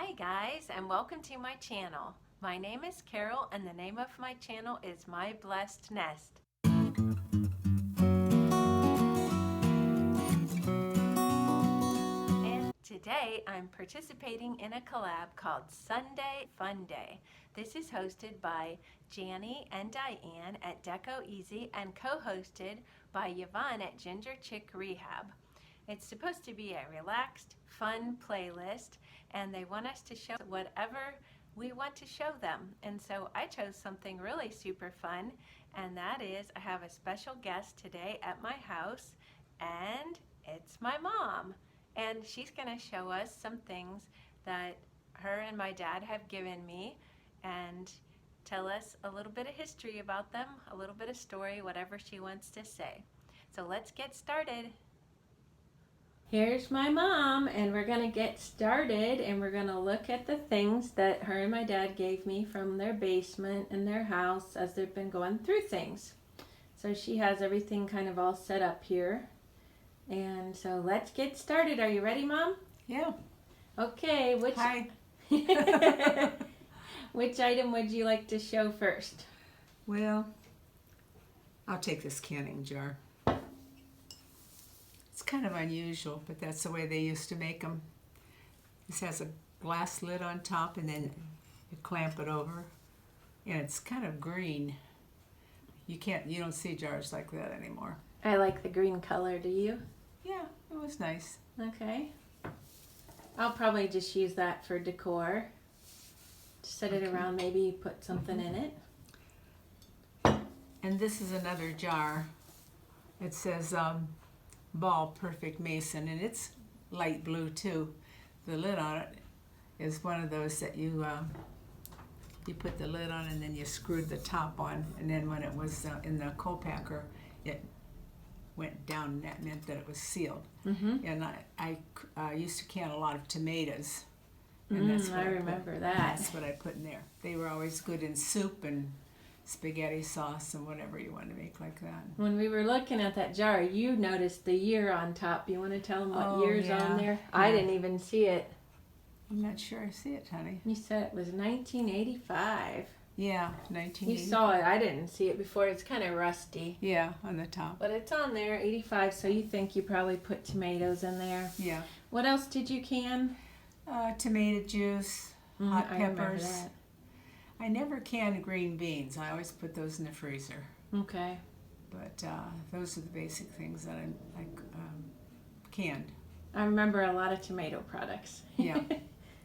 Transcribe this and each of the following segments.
Hi guys, and welcome to my channel. My name is Carol and the name of my channel is My Blessed Nest. And today I'm participating in a collab called Sunday Fun Day. This is hosted by Janie and Diane at Deco Easy and co-hosted by Yvonne at Ginger Chick Rehab. It's supposed to be a relaxed, fun playlist, and they want us to show whatever we want to show them. And so I chose something really super fun, and that is I have a special guest today at my house, and it's my mom. And she's going to show us some things that her and my dad have given me and tell us a little bit of history about them, a little bit of story, whatever she wants to say. So let's get started. Here's my mom, and we're going to get started, and we're going to look at the things that her and my dad gave me from their basement in their house as they've been going through things. So she has everything kind of all set up here. And so let's get started. Are you ready, Mom? Yeah. Okay. Hi. Which item would you like to show first? Well, I'll take this canning jar. It's kind of unusual, but that's the way they used to make them. This has a glass lid on top, and then you clamp it over, and it's kind of green. You don't see jars like that anymore. I like the green color. Do you? Yeah, it was nice. Okay. I'll probably just use that for decor. Set it around, maybe put something in it. And this is another jar. It says Ball Perfect Mason, and it's light blue too. The lid on it is one of those that you put the lid on and then you screwed the top on, and then when it was in the co-packer, it went down, and that meant that it was sealed. Mm-hmm. And I used to can a lot of tomatoes, and that's what I remember that. That's what I put in there. They were always good in soup and spaghetti sauce and whatever you want to make like that. When we were looking at that jar, you noticed the year on top. You want to tell them what year's on there? Yeah. I didn't even see it. I'm not sure I see it, honey. You said it was 1985. Yeah, 1985. You saw it. I didn't see it before. It's kind of rusty. Yeah, on the top. But it's on there, 85, so you think you probably put tomatoes in there. Yeah. What else did you can? Tomato juice, hot peppers. I remember that. I never canned green beans. I always put those in the freezer. Okay. But those are the basic things that I canned. I remember a lot of tomato products. Yeah.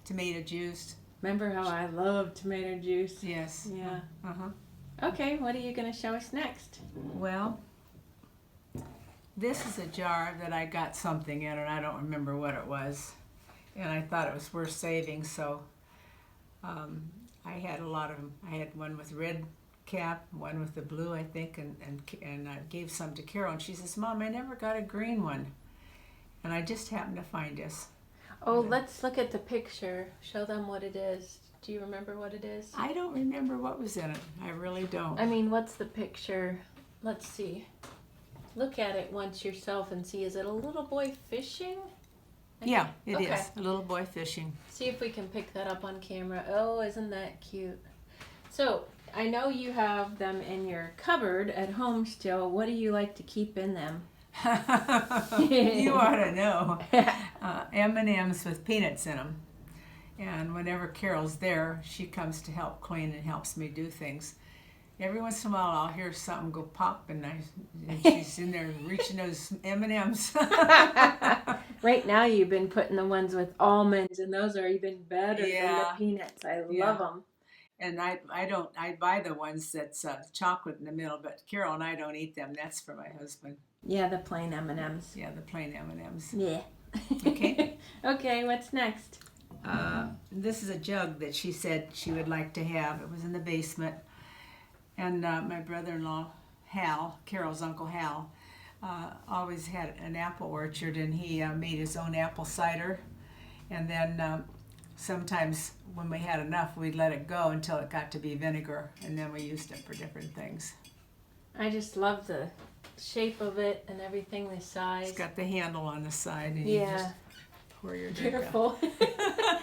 Tomato juice. Remember how I love tomato juice? Yes. Yeah. Uh-huh. Okay, what are you going to show us next? Well, this is a jar that I got something in, and I don't remember what it was. And I thought it was worth saving, so I had a lot of them. I had one with red cap, one with the blue, I think, and I gave some to Carol, and she says, "Mom, I never got a green one." And I just happened to find this. Oh, let's look at the picture. Show them what it is. Do you remember what it is? I don't remember what was in it. I really don't. I mean, what's the picture? Let's see. Look at it once yourself and see. Is it a little boy fishing? Yeah, it is. A little boy fishing. See if we can pick that up on camera. Oh, isn't that cute? So, I know you have them in your cupboard at home still. What do you like to keep in them? You ought to know. M&Ms with peanuts in them. And whenever Carol's there, she comes to help clean and helps me do things. Every once in a while, I'll hear something go pop, and she's in there reaching those M&Ms. Right now, you've been putting the ones with almonds, and those are even better than the peanuts. I love them. And I buy the ones that's chocolate in the middle, but Carol and I don't eat them. That's for my husband. Yeah, the plain M&Ms. Yeah, the plain M&Ms. Yeah. Okay. Okay, what's next? This is a jug that she said she would like to have. It was in the basement. And my brother-in-law, Hal, Carol's Uncle Hal, always had an apple orchard, and he made his own apple cider. And then sometimes when we had enough, we'd let it go until it got to be vinegar, and then we used it for different things. I just love the shape of it and everything, the size. It's got the handle on the side, and you just pour your drink Careful.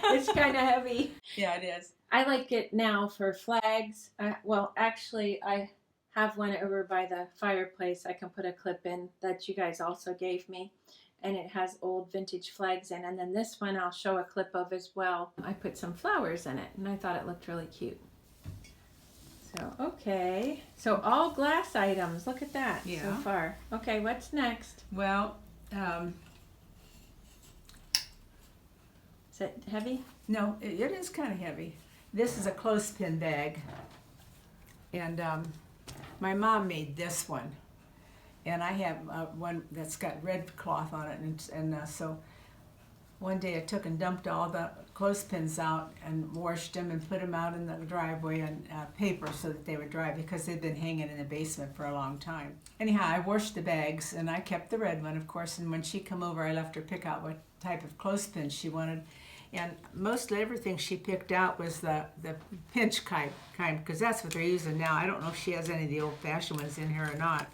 It's kind of heavy. Yeah, it is. I like it now for flags. Well, actually, I have one over by the fireplace. I can put a clip in that you guys also gave me. And it has old vintage flags in. And then this one I'll show a clip of as well. I put some flowers in it, and I thought it looked really cute. So, okay. So all glass items. Look at that so far. Okay, what's next? Well, is it heavy? No, it is kind of heavy. This is a clothespin bag. And my mom made this one. And I have one that's got red cloth on it. And so one day I took and dumped all the clothespins out and washed them and put them out in the driveway on paper so that they would dry because they'd been hanging in the basement for a long time. Anyhow, I washed the bags and I kept the red one, of course, and when she come over I left her pick out what type of clothespin she wanted. And most everything she picked out was the pinch kind because that's what they're using now. I don't know if she has any of the old-fashioned ones in here or not.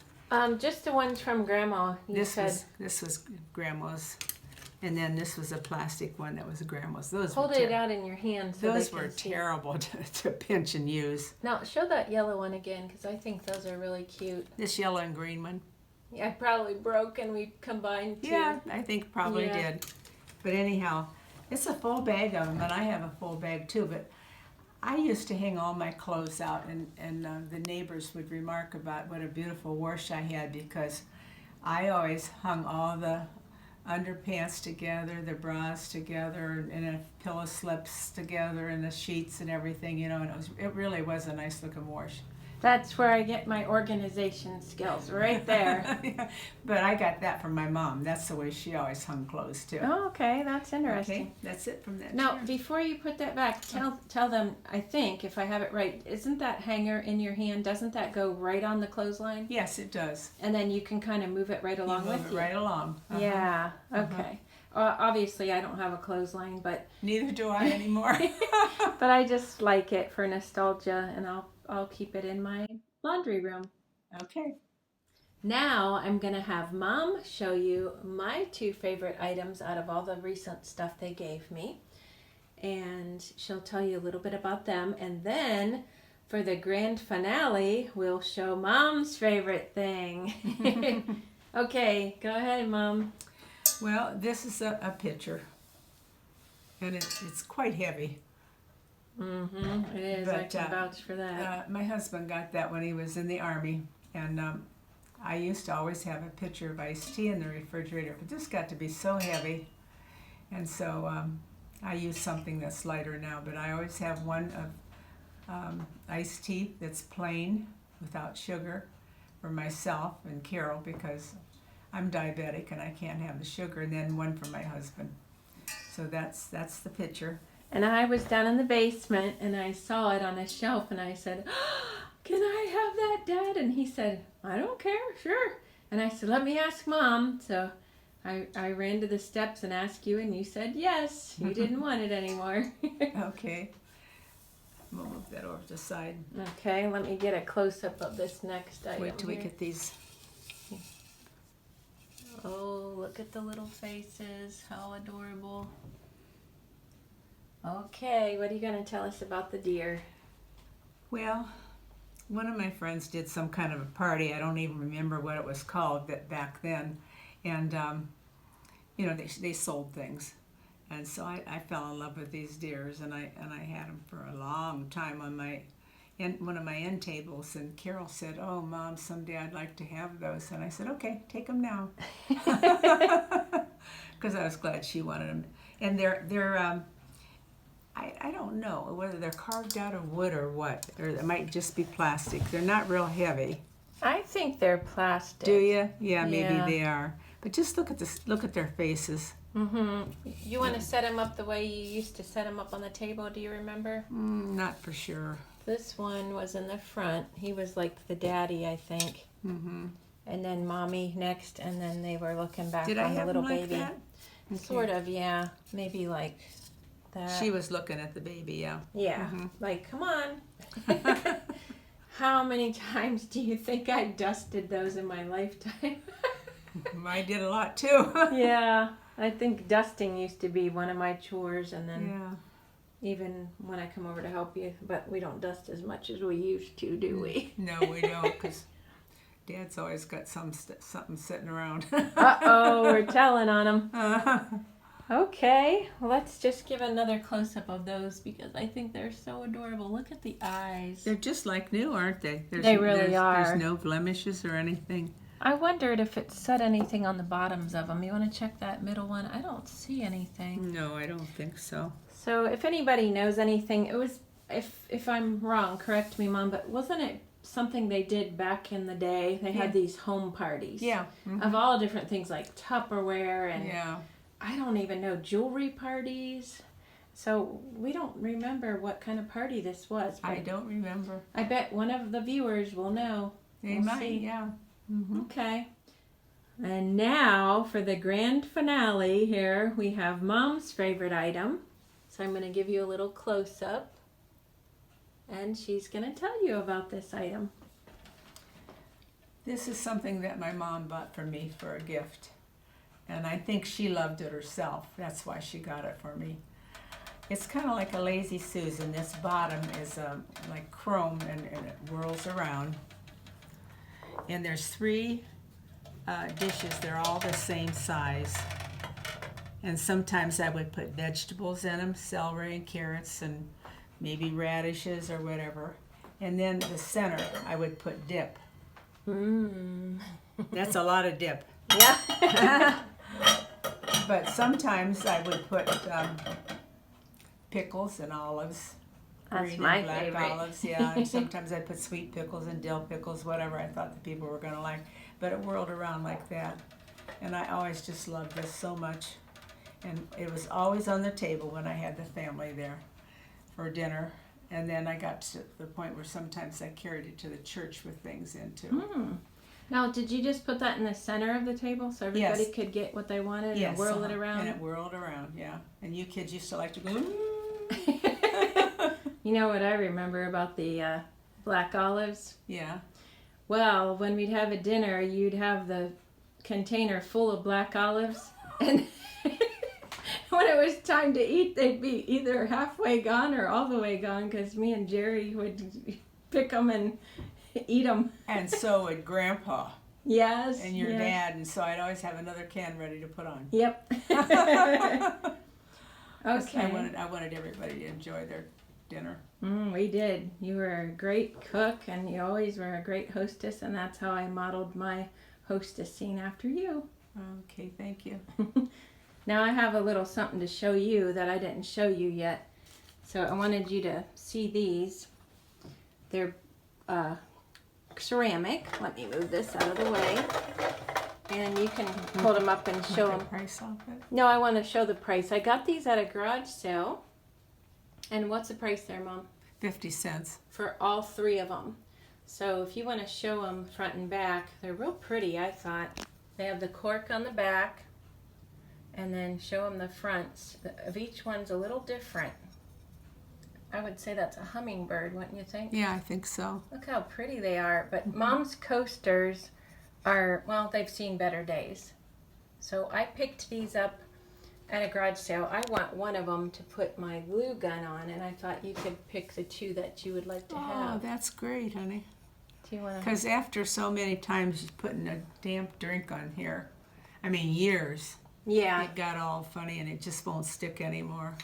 Just the ones from Grandma. This was Grandma's. And then this was a plastic one that was Grandma's. Hold it out in your hand. So those were terrible to pinch and use. Now show that yellow one again because I think those are really cute. This yellow and green one. Yeah, probably broke and we combined two. Yeah, I think probably did. But anyhow, it's a full bag of them, and I have a full bag too. But I used to hang all my clothes out, and the neighbors would remark about what a beautiful wash I had because I always hung all the underpants together, the bras together, and the pillow slips together, and the sheets and everything, you know, and it really was a nice looking wash. That's where I get my organization skills, right there. Yeah, but I got that from my mom. That's the way she always hung clothes too. Oh, okay, that's interesting. Okay, that's it from that. Now, chair. before you put that back, tell them, I think, if I have it right, isn't that hanger in your hand, doesn't that go right on the clothesline? Yes, it does. And then you can kind of move it right along with you. Move it right along. Yeah, okay. Obviously, I don't have a clothesline, but... Neither do I anymore. But I just like it for nostalgia, and I'll keep it in my laundry room. Okay. Now I'm going to have Mom show you my two favorite items out of all the recent stuff they gave me. And she'll tell you a little bit about them. And then for the grand finale, we'll show Mom's favorite thing. Okay, go ahead, Mom. Well, this is a pitcher. And it's quite heavy. Mm-hmm. It is. I can vouch for that. My husband got that when he was in the Army, and I used to always have a pitcher of iced tea in the refrigerator, but this got to be so heavy, and so I use something that's lighter now, but I always have one of iced tea that's plain without sugar for myself and Carol because I'm diabetic and I can't have the sugar, and then one for my husband. So that's the pitcher. And I was down in the basement and I saw it on a shelf and I said, "Can I have that, Dad?" And he said, "I don't care, sure." And I said, "Let me ask Mom." So I ran to the steps and asked you and you said yes. You didn't want it anymore. Okay. We'll move that over to the side. Okay, let me get a close-up of this next item. Wait till we get these. Oh, look at the little faces. How adorable. Okay, what are you going to tell us about the deer? Well, one of my friends did some kind of a party. I don't even remember what it was called back then. And, you know, they sold things. And so I fell in love with these deers, and I had them for a long time on one of my end tables. And Carol said, "Oh, Mom, someday I'd like to have those." And I said, "Okay, take them now." Because I was glad she wanted them. And they're I don't know whether they're carved out of wood or what, or it might just be plastic. They're not real heavy. I think they're plastic. Do you? Yeah, maybe they are. But just look at this. Look at their faces. Mm-hmm. You want to set them up the way you used to set them up on the table? Do you remember? Not for sure. This one was in the front. He was like the daddy, I think. Mm-hmm. And then Mommy next, and then they were looking back on the little baby. That? Okay. Sort of, yeah. Maybe like that. She was looking at the baby, yeah. Yeah, like, come on. How many times do you think I dusted those in my lifetime? I did a lot too. Yeah. I think dusting used to be one of my chores, and then Yeah. even when I come over to help you, but we don't dust as much as we used to, do we? No, we don't, because Dad's always got something sitting around. Uh-oh, we're telling on him. Okay, well, let's just give another close-up of those because I think they're so adorable. Look at the eyes. They're just like new, aren't they? They really are. There's no blemishes or anything. I wondered if it said anything on the bottoms of them. You want to check that middle one? I don't see anything. No, I don't think so. So if anybody knows anything, it was, if I'm wrong, correct me, Mom, but wasn't it something they did back in the day? They had these home parties. Yeah. Of all different things like Tupperware and Yeah. I don't even know, jewelry parties. So we don't remember what kind of party this was. I don't remember. I bet one of the viewers will know. They We'll might, see. yeah. Okay. And now for the grand finale here, we have Mom's favorite item. So I'm going to give you a little close-up. And she's going to tell you about this item. This is something that my mom bought for me for a gift. And I think she loved it herself. That's why she got it for me. It's kind of like a Lazy Susan. This bottom is like chrome and it whirls around. And there's 3 dishes. They're all the same size. And sometimes I would put vegetables in them, celery and carrots and maybe radishes or whatever. And then the center, I would put dip. That's a lot of dip. Yeah. But sometimes I would put pickles and olives. That's Green my and black favorite. olives, yeah. And sometimes I'd put sweet pickles and dill pickles, whatever I thought the people were going to like. But it whirled around like that. And I always just loved this so much. And it was always on the table when I had the family there for dinner. And then I got to the point where sometimes I carried it to the church with things in too. Now, did you just put that in the center of the table so everybody Yes. could get what they wanted Yes, and whirl it around? And it whirled around, yeah. And you kids used to like to go, You know what I remember about the black olives? yeah. Well, when we'd have a dinner, you'd have the container full of black olives, and when it was time to eat, they'd be either halfway gone or all the way gone because me and Jerry would pick them and eat them. And so would Grandpa Yes. and your yes. dad, and so I'd always have another can ready to put on. Yep. Okay. I wanted everybody to enjoy their dinner. We did. You were a great cook, and you always were a great hostess, and that's how I modeled my hostess scene after you. Okay, thank you. Now I have a little something to show you that I didn't show you yet. So I wanted you to see these. They're ceramic. Let me move this out of the way. And you can hold them up and show them. Price off it? No, I want to show the price. I got these at a garage sale. And what's the price there, Mom? 50 cents. For all 3 of them. So if you want to show them front and back, they're real pretty, I thought. They have the cork on the back, and then show them the fronts. Of each one's a little different. I would say that's a hummingbird, wouldn't you think? Yeah, I think so. Look how pretty they are. But Mom's coasters are, well, they've seen better days. So I picked these up at a garage sale. I want one of them to put my glue gun on, and I thought you could pick the 2 that you would like to Oh, have. that's great, honey. Do you want to? Because after so many times putting a damp drink on here, I mean years, Yeah. it got all funny and it just won't stick anymore.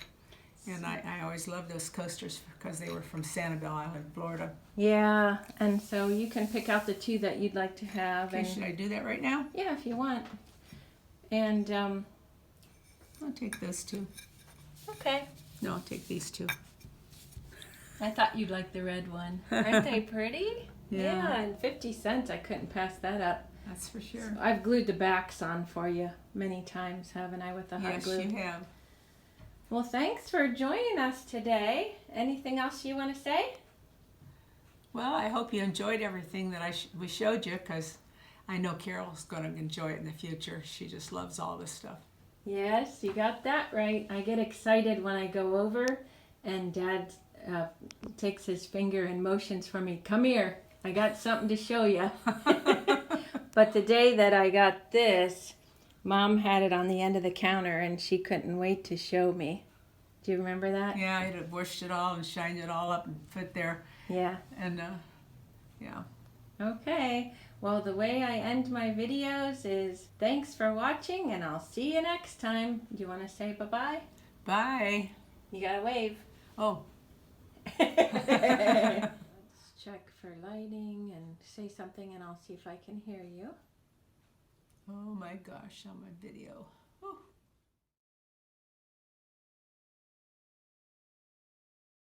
And I always loved those coasters because they were from Sanibel Island, Florida. Yeah, and so you can pick out the 2 that you'd like to have. Okay, And should I do that right now? yeah, if you want. And I'll take those 2. okay. No, I'll take these 2. I thought you'd like the red one. Aren't they pretty? Yeah. And 50 cents. I couldn't pass that up. That's for sure. So I've glued the backs on for you many times, haven't I, with the hot Yes, glue? you have. Well, thanks for joining us today. Anything else you want to say? Well, I hope you enjoyed everything that we showed you, because I know Carol's going to enjoy it in the future. She just loves all this stuff. Yes, you got that right. I get excited when I go over and Dad takes his finger and motions for me. Come here. I got something to show you. But the day that I got this, Mom had it on the end of the counter and she couldn't wait to show me. Do you remember that? Yeah, I'd have washed it all and shined it all up and put it there. Yeah. And yeah. Okay. Well, the way I end my videos is thanks for watching and I'll see you next time. Do you want to say bye-bye? Bye. You gotta wave. Oh. Let's check for lighting and say something and I'll see if I can hear you. Oh my gosh, on my video. Whew.